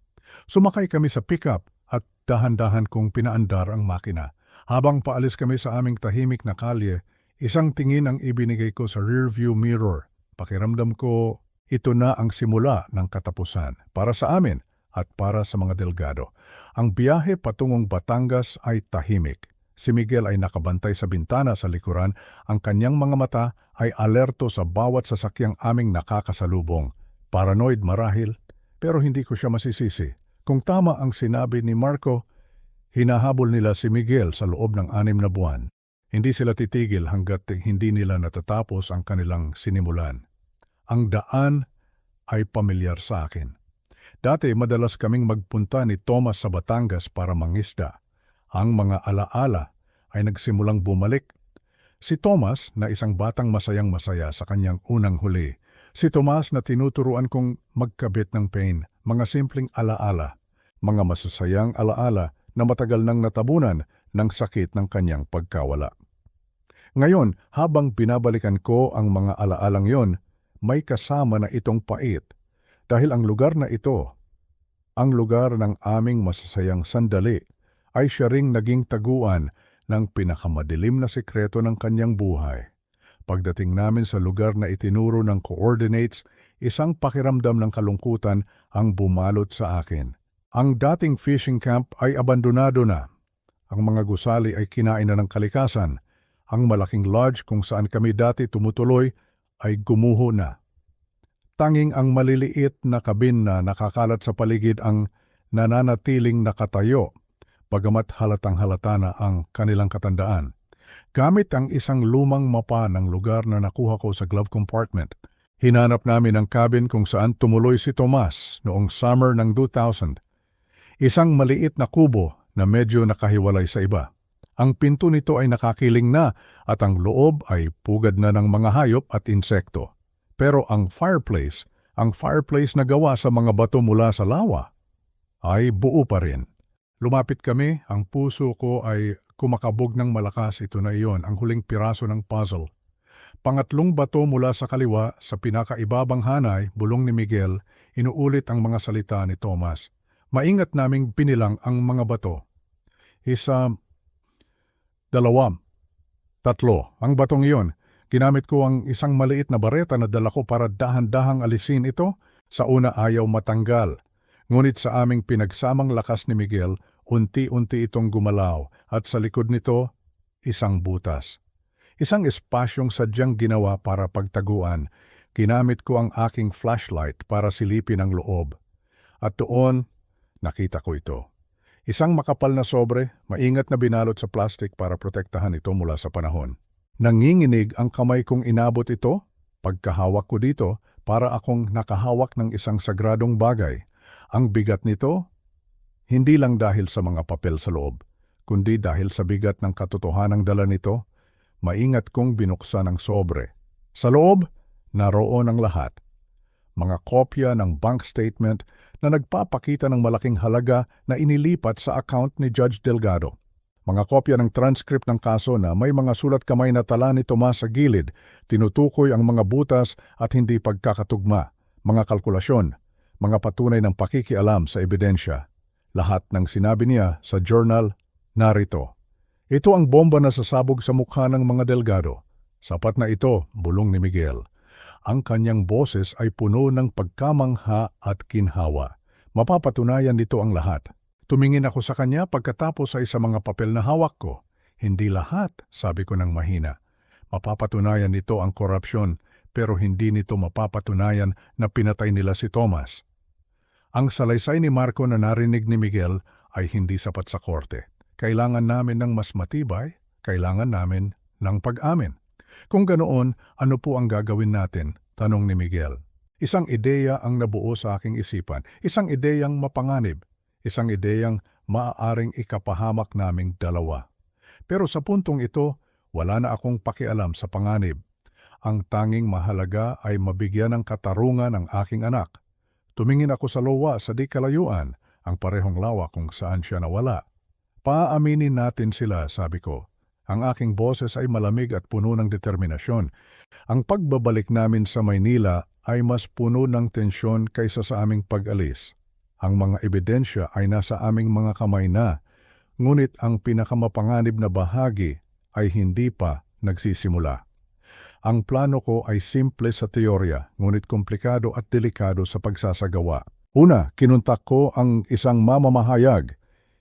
Sumakay kami sa pickup at dahan-dahan kong pinaandar ang makina. Habang paalis kami sa aming tahimik na kalye, isang tingin ang ibinigay ko sa rearview mirror. Pakiramdam ko, ito na ang simula ng katapusan para sa amin at para sa mga Delgado. Ang biyahe patungong Batangas ay tahimik. Si Miguel ay nakabantay sa bintana sa likuran, ang kanyang mga mata ay alerto sa bawat sasakyang aming nakakasalubong. Paranoid marahil, pero hindi ko siya masisisi. Kung tama ang sinabi ni Marco, hinahabol nila si Miguel sa loob ng 6 na buwan. Hindi sila titigil hanggat hindi nila natatapos ang kanilang sinimulan. Ang daan ay pamilyar sa akin. Dati madalas kaming magpunta ni Thomas sa Batangas para mangisda. Ang mga alaala ay nagsimulang bumalik. Si Thomas na isang batang masayang-masaya sa kanyang unang huli. Si Tomas na tinuturuan kong magkabit ng pain, mga simpleng alaala, mga masasayang alaala na matagal nang natabunan ng sakit ng kanyang pagkawala. Ngayon, habang binabalikan ko ang mga alaalang yon, may kasama na itong pait. Dahil ang lugar na ito, ang lugar ng aming masasayang sandali, ay siya ring naging taguan ng pinakamadilim na sikreto ng kanyang buhay. Pagdating namin sa lugar na itinuro ng coordinates, isang pakiramdam ng kalungkutan ang bumalot sa akin. Ang dating fishing camp ay abandonado na. Ang mga gusali ay kinain na ng kalikasan. Ang malaking lodge kung saan kami dati tumutuloy ay gumuho na. Tanging ang maliliit na kabin na nakakalat sa paligid ang nananatiling nakatayo, bagamat halatang-halata na ang kanilang katandaan. Gamit ang isang lumang mapa ng lugar na nakuha ko sa glove compartment, hinanap namin ang cabin kung saan tumuloy si Tomas noong summer ng 2000. Isang maliit na kubo na medyo nakahiwalay sa iba. Ang pinto nito ay nakakiling na at ang loob ay pugad na ng mga hayop at insekto. Pero ang fireplace na gawa sa mga bato mula sa lawa, ay buo pa rin. Lumapit kami, ang puso ko ay kumakabog ng malakas. Ito na iyon, ang huling piraso ng puzzle. Pangatlong bato mula sa kaliwa, sa pinakaibabang hanay, bulong ni Miguel, inuulit ang mga salita ni Thomas. Maingat naming pinilang ang mga bato. 1, 2, 3. Ang batong iyon, ginamit ko ang isang maliit na bareta na dala ko para dahan-dahang alisin ito. Sa una ayaw matanggal. Ngunit sa aming pinagsamang lakas ni Miguel, unti-unti itong gumalaw at sa likod nito, isang butas. Isang espasyong sadyang ginawa para pagtaguan. Ginamit ko ang aking flashlight para silipin ang loob. At doon, nakita ko ito. Isang makapal na sobre, maingat na binalot sa plastic para protektahan ito mula sa panahon. Nanginginig ang kamay kong inabot ito. Pagkahawak ko dito, para akong nakahawak ng isang sagradong bagay. Ang bigat nito, hindi lang dahil sa mga papel sa loob, kundi dahil sa bigat ng katotohanang dala nito. Maingat kong binuksan ang sobre. Sa loob, naroon ang lahat. Mga kopya ng bank statement na nagpapakita ng malaking halaga na inilipat sa account ni Judge Delgado. Mga kopya ng transcript ng kaso na may mga sulat kamay na tala ni Tomas sa gilid, tinutukoy ang mga butas at hindi pagkakatugma, mga kalkulasyon, mga patunay ng pakikialam sa ebidensya. Lahat ng sinabi niya sa journal, narito. Ito ang bomba na sasabog sa mukha ng mga Delgado. Sapat na ito, bulong ni Miguel. Ang kanyang boses ay puno ng pagkamangha at kinhawa. Mapapatunayan nito ang lahat. Tumingin ako sa kanya pagkatapos ay sa mga papel na hawak ko. Hindi lahat, sabi ko ng mahina. Mapapatunayan nito ang korupsyon, pero hindi nito mapapatunayan na pinatay nila si Thomas. Ang salaysay ni Marco na narinig ni Miguel ay hindi sapat sa korte. Kailangan namin ng mas matibay, kailangan namin ng pag-amin. Kung ganoon, ano po ang gagawin natin? Tanong ni Miguel. Isang ideya ang nabuo sa aking isipan, isang ideyang mapanganib, isang ideyang maaaring ikapahamak naming dalawa. Pero sa puntong ito, wala na akong pakialam sa panganib. Ang tanging mahalaga ay mabigyan ng katarungan ang aking anak. Tumingin ako sa luwa sa di kalayuan, ang parehong lawa kung saan siya nawala. Paaminin natin sila, sabi ko. Ang aking boses ay malamig at puno ng determinasyon. Ang pagbabalik namin sa Maynila ay mas puno ng tensyon kaysa sa aming pag-alis. Ang mga ebidensya ay nasa aming mga kamay na, ngunit ang pinakamapanganib na bahagi ay hindi pa nagsisimula. Ang plano ko ay simple sa teorya, ngunit komplikado at delikado sa pagsasagawa. Una, kinuntak ko ang isang mamamahayag,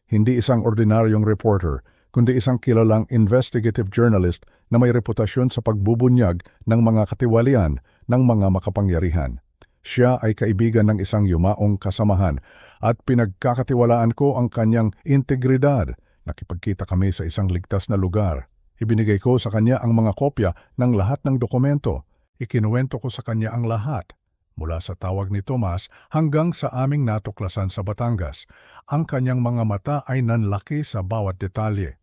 hindi isang ordinaryong reporter, kundi isang kilalang investigative journalist na may reputasyon sa pagbubunyag ng mga katiwalian ng mga makapangyarihan. Siya ay kaibigan ng isang yumaong kasamahan at pinagkakatiwalaan ko ang kanyang integridad. Nakipagkita kami sa isang ligtas na lugar. Ibinigay ko sa kanya ang mga kopya ng lahat ng dokumento. Ikinuwento ko sa kanya ang lahat. Mula sa tawag ni Tomas hanggang sa aming natuklasan sa Batangas. Ang kanyang mga mata ay nanlaki sa bawat detalye.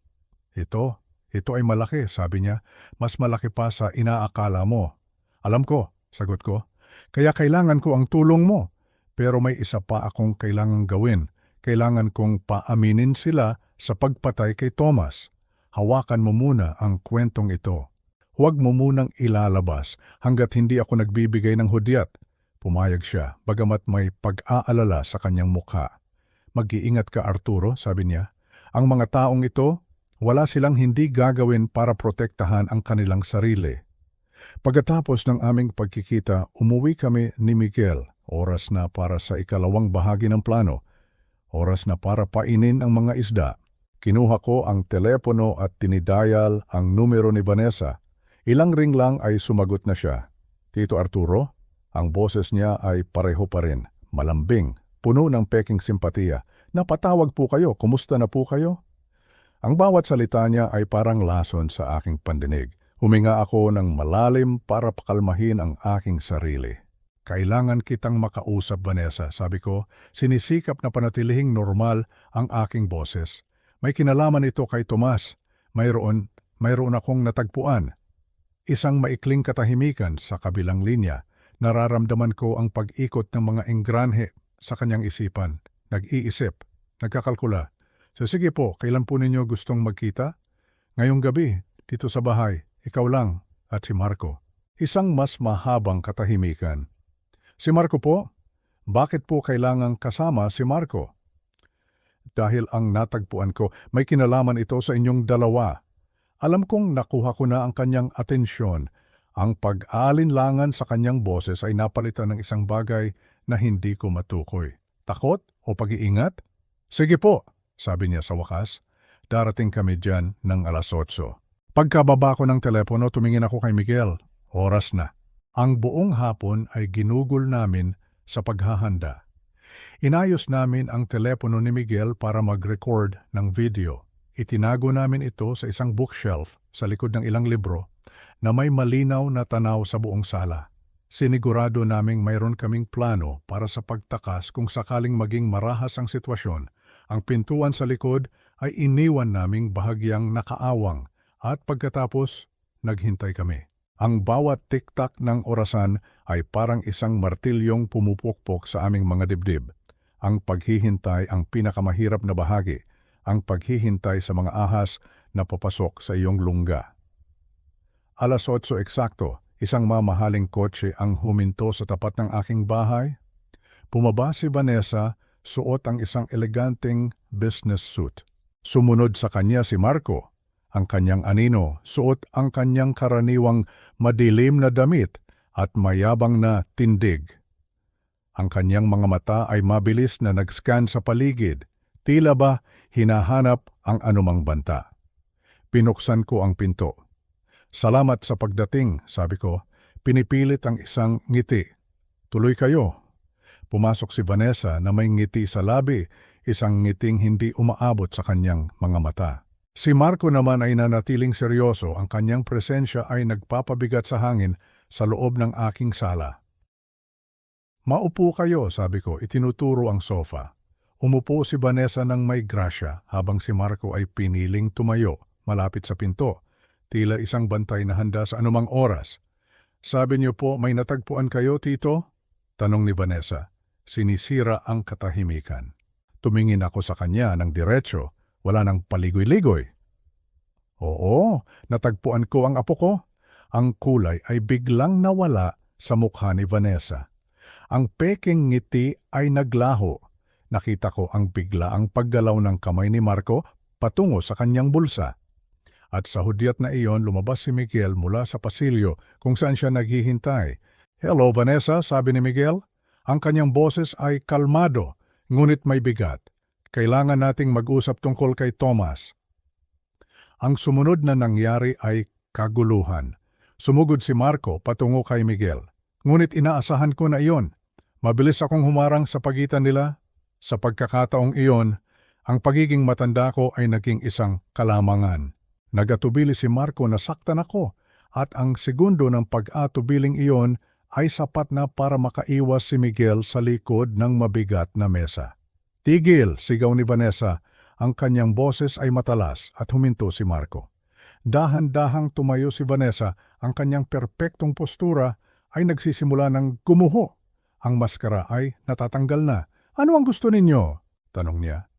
Ito ay malaki, sabi niya. Mas malaki pa sa inaakala mo. Alam ko, sagot ko. Kaya kailangan ko ang tulong mo. Pero may isa pa akong kailangang gawin. Kailangan kong paaminin sila sa pagpatay kay Tomas. Hawakan mo muna ang kwentong ito. Huwag mo munang ilalabas hanggat hindi ako nagbibigay ng hudyat. Pumayag siya, bagamat may pag-aalala sa kanyang mukha. Mag-iingat ka, Arturo, sabi niya. Ang mga taong ito, wala silang hindi gagawin para protektahan ang kanilang sarili. Pagkatapos ng aming pagkikita, umuwi kami ni Miguel. Oras na para sa ikalawang bahagi ng plano. Oras na para painin ang mga isda. Kinuha ko ang telepono at tinidayal ang numero ni Vanessa. Ilang ring lang ay sumagot na siya. Tito Arturo? Ang boses niya ay pareho pa rin, malambing, puno ng peking simpatiya. Napatawag po kayo, kumusta na po kayo? Ang bawat salita niya ay parang lason sa aking pandinig. Huminga ako ng malalim para pakalmahin ang aking sarili. Kailangan kitang makausap, Vanessa, sabi ko. Sinisikap na panatilihing normal ang aking boses. May kinalaman ito kay Tomas. Mayroon akong natagpuan. Isang maikling katahimikan sa kabilang linya. Nararamdaman ko ang pag-ikot ng mga engranhe sa kanyang isipan. Nag-iisip, nagkakalkula. So sige po, kailan po ninyo gustong magkita? Ngayong gabi, dito sa bahay, ikaw lang at si Marco. Isang mas mahabang katahimikan. Si Marco po? Bakit po kailangang kasama si Marco? Dahil ang natagpuan ko, may kinalaman ito sa inyong dalawa. Alam kong nakuha ko na ang kanyang atensyon. Ang pag-aalinlangan sa kanyang boses ay napalitan ng isang bagay na hindi ko matukoy. Takot o pag-iingat? Sige po, sabi niya sa wakas. Darating kami dyan ng 8:00. Pagkababa ko ng telepono, tumingin ako kay Miguel. Oras na. Ang buong hapon ay ginugol namin sa paghahanda. Inayos namin ang telepono ni Miguel para mag-record ng video. Itinago namin ito sa isang bookshelf sa likod ng ilang libro na may malinaw na tanaw sa buong sala. Sinigurado naming mayroon kaming plano para sa pagtakas kung sakaling maging marahas ang sitwasyon. Ang pintuan sa likod ay iniwan naming bahagyang nakaawang at pagkatapos naghintay kami. Ang bawat tiktak ng orasan ay parang isang martilyong pumupukpok sa aming mga dibdib. Ang paghihintay ang pinakamahirap na bahagi, ang paghihintay sa mga ahas na papasok sa iyong lungga. 8:00 eksakto, isang mamahaling kotse ang huminto sa tapat ng aking bahay. Pumaba si Vanessa, suot ang isang eleganteng business suit. Sumunod sa kanya si Marco, ang kanyang anino, suot ang kanyang karaniwang madilim na damit at mayabang na tindig. Ang kanyang mga mata ay mabilis na nag-scan sa paligid, tila ba hinahanap ang anumang banta. Pinuksan ko ang pinto. Salamat sa pagdating, sabi ko. Pinipilit ang isang ngiti. Tuloy kayo. Pumasok si Vanessa na may ngiti sa labi, isang ngiting hindi umaabot sa kanyang mga mata. Si Marco naman ay nanatiling seryoso, ang kanyang presensya ay nagpapabigat sa hangin sa loob ng aking sala. Maupo kayo, sabi ko, itinuturo ang sofa. Umupo si Vanessa ng may grasya habang si Marco ay piniling tumayo malapit sa pinto. Tila isang bantay na handa sa anumang oras. Sabi niyo po may natagpuan kayo, Tito? Tanong ni Vanessa. sinisira ang katahimikan. Tumingin ako sa kanya ng diretso, wala nang paligoy-ligoy. Oo, natagpuan ko ang apo ko. Ang kulay ay biglang nawala sa mukha ni Vanessa. Ang peking ngiti ay naglaho. Nakita ko ang biglaang paggalaw ng kamay ni Marco patungo sa kanyang bulsa. At sa hudyat na iyon lumabas si Miguel mula sa pasilyo kung saan siya naghihintay. "Hello Vanessa," sabi ni Miguel. Ang kanyang boses ay kalmado, ngunit may bigat. "Kailangan nating mag-usap tungkol kay Tomas." Ang sumunod na nangyari ay kaguluhan. Sumugod si Marco patungo kay Miguel. Ngunit inaasahan ko na iyon. Mabilis akong humarang sa pagitan nila. Sa pagkakataong iyon, ang pagiging matanda ko ay naging isang kalamangan. Nagatubili si Marco na saktan ako at ang segundo ng pag-atubiling iyon ay sapat na para makaiwas si Miguel sa likod ng mabigat na mesa. "Tigil!" sigaw ni Vanessa. Ang kanyang boses ay matalas at huminto si Marco. Dahan-dahang tumayo si Vanessa, ang kanyang perpektong postura ay nagsisimula ng gumuho. Ang maskara ay natatanggal na. "Ano ang gusto ninyo?" tanong niya.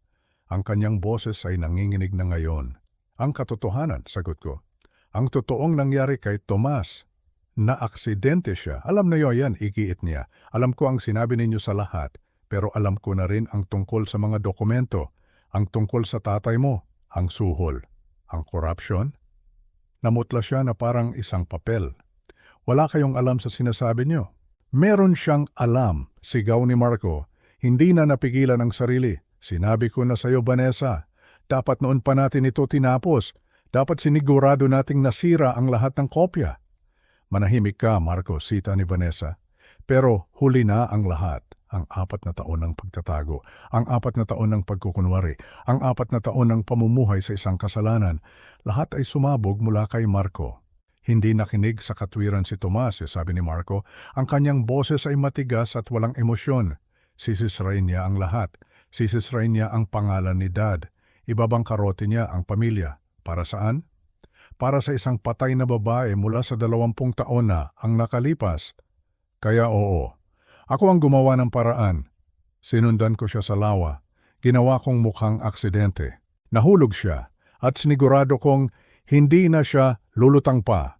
Ang kanyang boses ay nanginginig na ngayon. "Ang katotohanan," sagot ko. "Ang totoong nangyari kay Tomas. Na-aksidente siya. Alam na yan," igiit niya. "Alam ko ang sinabi ninyo sa lahat, pero alam ko na rin ang tungkol sa mga dokumento, ang tungkol sa tatay mo, ang suhol, ang korupsyon." Namutla siya na parang isang papel. "Wala kayong alam sa sinasabi niyo." "Meron siyang alam," sigaw ni Marco. Hindi na napigilan ang sarili. "Sinabi ko na sa'yo, Vanessa. Dapat noon pa natin ito tinapos. Dapat sinigurado nating nasira ang lahat ng kopya." "Manahimik ka, Marco," sita ni Vanessa. "Pero huli na ang lahat. Ang 4 na taon ng pagtatago, ang 4 na taon ng pagkukunwari, ang 4 na taon ng pamumuhay sa isang kasalanan. Lahat ay sumabog mula kay Marco." Hindi nakinig sa katwiran si Tomas, sabi ni Marco. Ang kanyang boses ay matigas at walang emosyon. Sisisrain niya ang lahat. Sisisrain niya ang pangalan ni Dad. Ibabangkarote niya ang pamilya. Para saan? Para sa isang patay na babae mula sa 20 taon na ang nakalipas. Kaya oo, ako ang gumawa ng paraan. Sinundan ko siya sa lawa. Ginawa kong mukhang aksidente. Nahulog siya at sinigurado kong hindi na siya lulutang pa.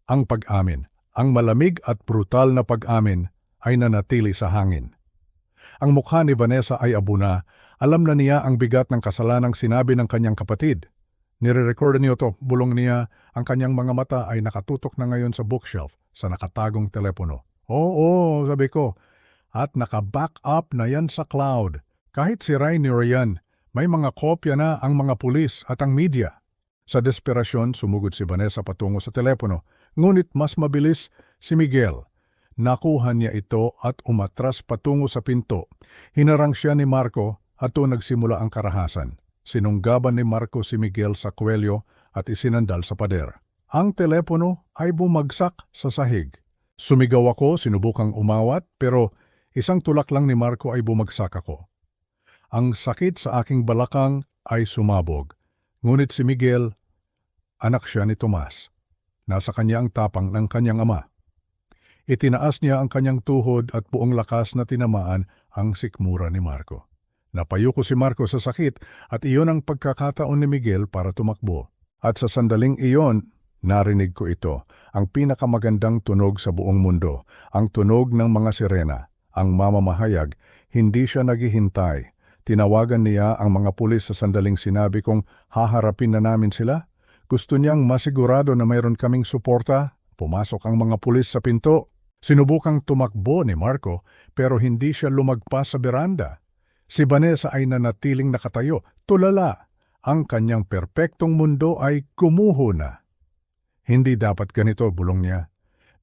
Ang pag-amin, ang malamig at brutal na pag-amin ay nanatili sa hangin. Ang mukha ni Vanessa ay abuna. Alam na niya ang bigat ng kasalanang sinabi ng kanyang kapatid. Nire-record niyo to, bulong niya. Ang kanyang mga mata ay nakatutok na ngayon sa bookshelf sa nakatagong telepono. "Oo," sabi ko. "At naka-back up na yan sa cloud. Kahit sirain niyo yan, may mga kopya na ang mga pulis at ang media." Sa desperasyon, sumugod si Vanessa patungo sa telepono. Ngunit mas mabilis si Miguel. Nakuha niya ito at umatras patungo sa pinto. Hinarang siya ni Marco at doon nagsimula ang karahasan. Sinunggaban ni Marco si Miguel sa kwelyo at isinandal sa pader. Ang telepono ay bumagsak sa sahig. Sumigaw ako, sinubukang umawat, pero isang tulak lang ni Marco ay bumagsak ako. Ang sakit sa aking balakang ay sumabog. Ngunit si Miguel, anak siya ni Tomas. Nasa kanya ang tapang ng kanyang ama. Itinaas niya ang kanyang tuhod at buong lakas na tinamaan ang sikmura ni Marco. Napayuko si Marco sa sakit at iyon ang pagkakataon ni Miguel para tumakbo. At sa sandaling iyon, narinig ko ito, ang pinakamagandang tunog sa buong mundo, ang tunog ng mga sirena, ang mamamahayag. Hindi siya naghihintay. Tinawagan niya ang mga pulis sa sandaling sinabi kong haharapin na namin sila. Gusto niyang masigurado na mayroon kaming suporta. Pumasok ang mga pulis sa pinto. Sinubukang tumakbo ni Marco pero hindi siya lumagpas sa beranda. Si Vanessa ay nanatiling nakatayo, tulala. Ang kanyang perpektong mundo ay gumuho na. Hindi dapat ganito, bulong niya.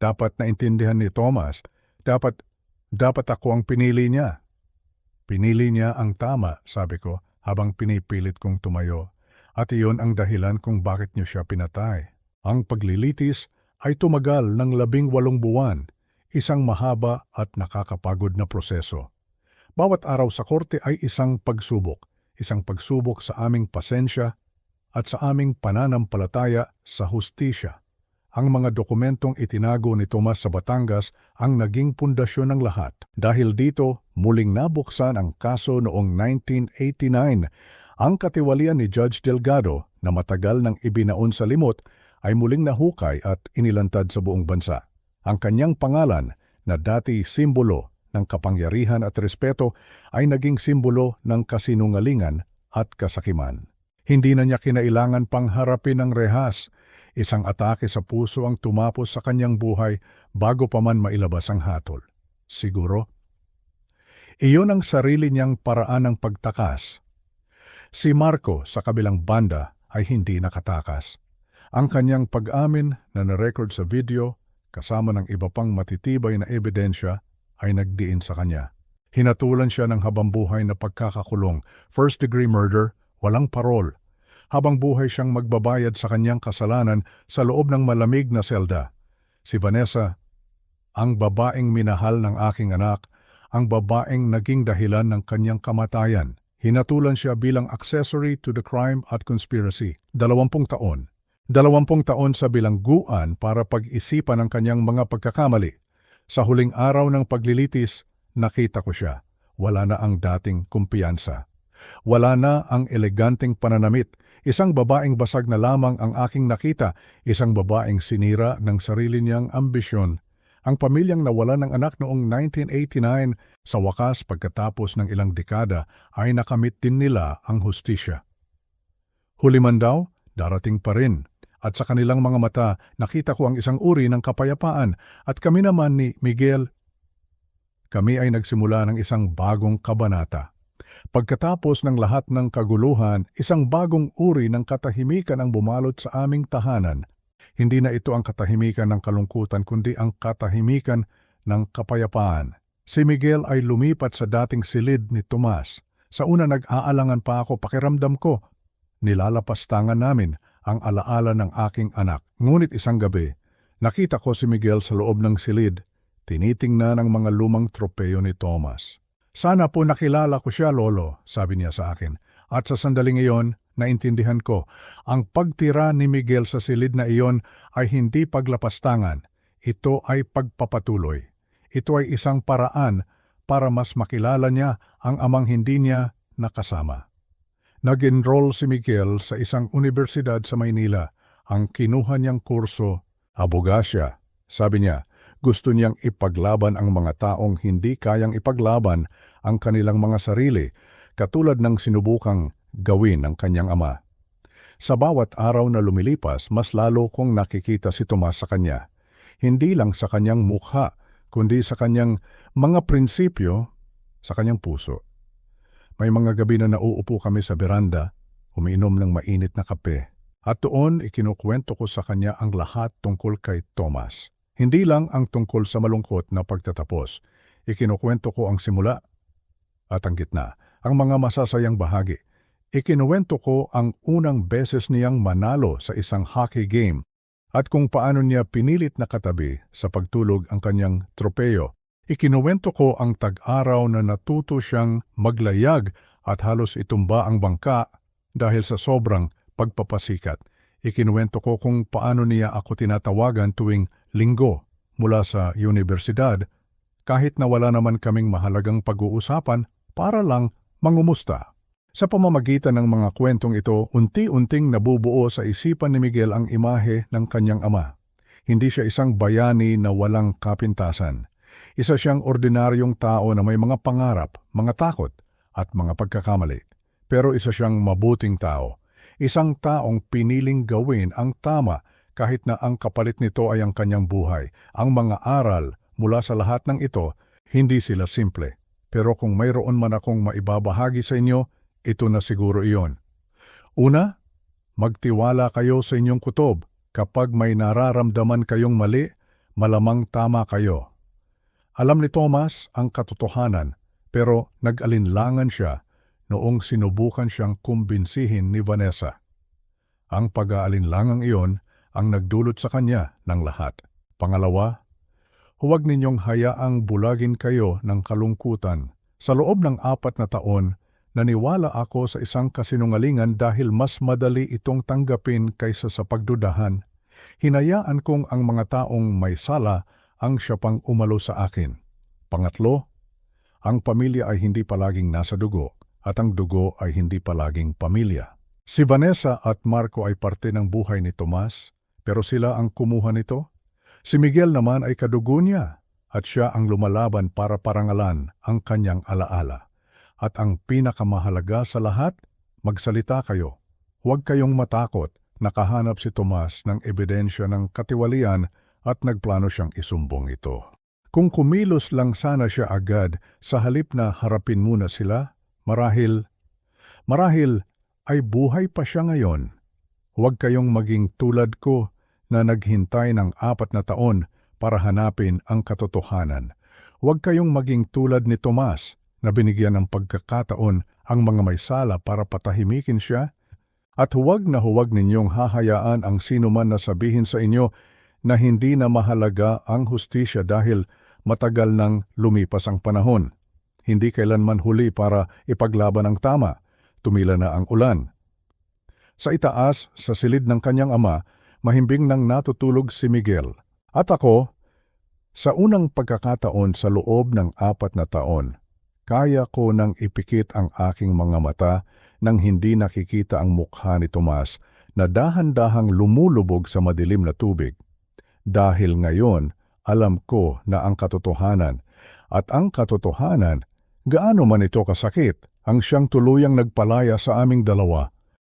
Dapat naintindihan ni Tomas. Dapat ako ang pinili niya. Pinili niya ang tama, sabi ko, habang pinipilit kong tumayo. At iyon ang dahilan kung bakit niyo siya pinatay. Ang paglilitis ay tumagal ng 18 buwan, isang mahaba at nakakapagod na proseso. Bawat araw sa korte ay isang pagsubok sa aming pasensya at sa aming pananampalataya sa hustisya. Ang mga dokumentong itinago ni Tomas sa Batangas ang naging pundasyon ng lahat. Dahil dito, muling nabuksan ang kaso noong 1989. Ang katiwalian ni Judge Delgado na matagal nang ibinaon sa limot ay muling nahukay at inilantad sa buong bansa. Ang kanyang pangalan na dati simbolo ng kapangyarihan at respeto ay naging simbolo ng kasinungalingan at kasakiman. Hindi na niya kinailangan pang harapin ang rehas. Isang atake sa puso ang tumapos sa kanyang buhay bago pa man mailabas ang hatol. Siguro, iyon ang sarili niyang paraan ng pagtakas. Si Marco sa kabilang banda ay hindi nakatakas. Ang kanyang pag-amin na narecord sa video kasama ng iba pang matitibay na ebidensya ay nagdiin sa kanya. Hinatulan siya ng habambuhay na pagkakakulong, first-degree murder, walang parol. Habang buhay siyang magbabayad sa kanyang kasalanan sa loob ng malamig na selda. Si Vanessa, ang babaeng minahal ng aking anak, ang babaeng naging dahilan ng kanyang kamatayan. Hinatulan siya bilang accessory to the crime at conspiracy. 20 taon. 20 taon sa bilangguan para pag-isipan ang kanyang mga pagkakamali. Sa huling araw ng paglilitis, nakita ko siya. Wala na ang dating kumpiyansa. Wala na ang eleganteng pananamit. Isang babaeng basag na lamang ang aking nakita, isang babaeng sinira ng sarili niyang ambisyon. Ang pamilyang nawalan ng anak noong 1989, sa wakas pagkatapos ng ilang dekada ay nakamit din nila ang hustisya. Huli man daw, darating pa rin. At sa kanilang mga mata, nakita ko ang isang uri ng kapayapaan at kami naman ni Miguel, kami ay nagsimula ng isang bagong kabanata. Pagkatapos ng lahat ng kaguluhan, isang bagong uri ng katahimikan ang bumalot sa aming tahanan. Hindi na ito ang katahimikan ng kalungkutan kundi ang katahimikan ng kapayapaan. Si Miguel ay lumipat sa dating silid ni Tomas. Sa una nag-aalangan pa ako, pakiramdam ko. Nilalapastangan namin ang alaala ng aking anak. Ngunit isang gabi, nakita ko si Miguel sa loob ng silid, tinitingnan ang mga lumang tropeyo ni Tomas. Sana po nakilala ko siya, Lolo, sabi niya sa akin. At sa sandaling iyon, naintindihan ko, ang pagtira ni Miguel sa silid na iyon ay hindi paglapastangan. Ito ay pagpapatuloy. Ito ay isang paraan para mas makilala niya ang amang hindi niya nakasama. Nag-enroll si Miguel sa isang universidad sa Maynila. Ang kinuha niyang kurso, abogasya. Sabi niya, gusto niyang ipaglaban ang mga taong hindi kayang ipaglaban ang kanilang mga sarili, katulad ng sinubukang gawin ng kanyang ama. Sa bawat araw na lumilipas, mas lalo kong nakikita si Tomas sa kanya. Hindi lang sa kanyang mukha, kundi sa kanyang mga prinsipyo, sa kanyang puso. May mga gabi na nauupo kami sa beranda, umiinom ng mainit na kape, at doon ikinukwento ko sa kanya ang lahat tungkol kay Tomas. Hindi lang ang tungkol sa malungkot na pagtatapos. Ikinukwento ko ang simula at ang gitna, ang mga masasayang bahagi. Ikinuwento ko ang unang beses niyang manalo sa isang hockey game at kung paano niya pinilit na katabi sa pagtulog ang kanyang tropeyo. Ikinuwento ko ang tag-araw na natuto siyang maglayag at halos itumba ang bangka dahil sa sobrang pagpapasikat. Ikinuwento ko kung paano niya ako tinatawagan tuwing Linggo mula sa universidad kahit na wala naman kaming mahalagang pag-uusapan para lang mangumusta. Sa pamamagitan ng mga kwentong ito, unti-unting nabubuo sa isipan ni Miguel ang imahe ng kanyang ama. Hindi siya isang bayani na walang kapintasan. Isa siyang ordinaryong tao na may mga pangarap, mga takot at mga pagkakamali. Pero isa siyang mabuting tao. Isang taong piniling gawin ang tama kahit na ang kapalit nito ay ang kanyang buhay. Ang mga aral mula sa lahat ng ito, hindi sila simple. Pero kung mayroon man akong maibabahagi sa inyo, ito na siguro iyon. Una, magtiwala kayo sa inyong kutob. Kapag may nararamdaman kayong mali, malamang tama kayo. Alam ni Tomas ang katotohanan, pero nag-alinlangan siya noong sinubukan siyang kumbinsihin ni Vanessa. Ang pag-aalinlangang iyon ang nagdulot sa kanya ng lahat. Pangalawa, huwag ninyong hayaang bulagin kayo ng kalungkutan. Sa loob ng 4 na taon, naniwala ako sa isang kasinungalingan dahil mas madali itong tanggapin kaysa sa pagdudahan. Hinayaan kong ang mga taong may sala ang siya pang umalo sa akin. Pangatlo, ang pamilya ay hindi palaging nasa dugo at ang dugo ay hindi palaging pamilya. Si Vanessa at Marco ay parte ng buhay ni Tomas, pero sila ang kumuha nito. Si Miguel naman ay kadugo niya at siya ang lumalaban para parangalan ang kanyang alaala. At ang pinakamahalaga sa lahat, magsalita kayo. Huwag kayong matakot. Nakahanap si Tomas ng ebidensya ng katiwalian at nagplano siyang isumbong ito. Kung kumilos lang sana siya agad sa halip na harapin muna sila, marahil ay buhay pa siya ngayon. Huwag kayong maging tulad ko na naghintay ng 4 na taon para hanapin ang katotohanan. Huwag kayong maging tulad ni Tomas na binigyan ng pagkakataon ang mga may sala para patahimikin siya. At huwag na huwag ninyong hahayaan ang sinuman na sabihin sa inyo na hindi na mahalaga ang hustisya dahil matagal nang lumipas ang panahon. Hindi kailanman huli para ipaglaban ang tama. Tumila na ang ulan. Sa itaas, sa silid ng kanyang ama, mahimbing nang natutulog si Miguel. At ako, sa unang pagkakataon sa loob ng 4 na taon, kaya ko nang ipikit ang aking mga mata nang hindi nakikita ang mukha ni Tomas na dahan-dahang lumulubog sa madilim na tubig. Dahil ngayon, alam ko na ang katotohanan, at ang katotohanan, gaano man ito kasakit, ang siyang tuluyang nagpalaya sa aming dalawa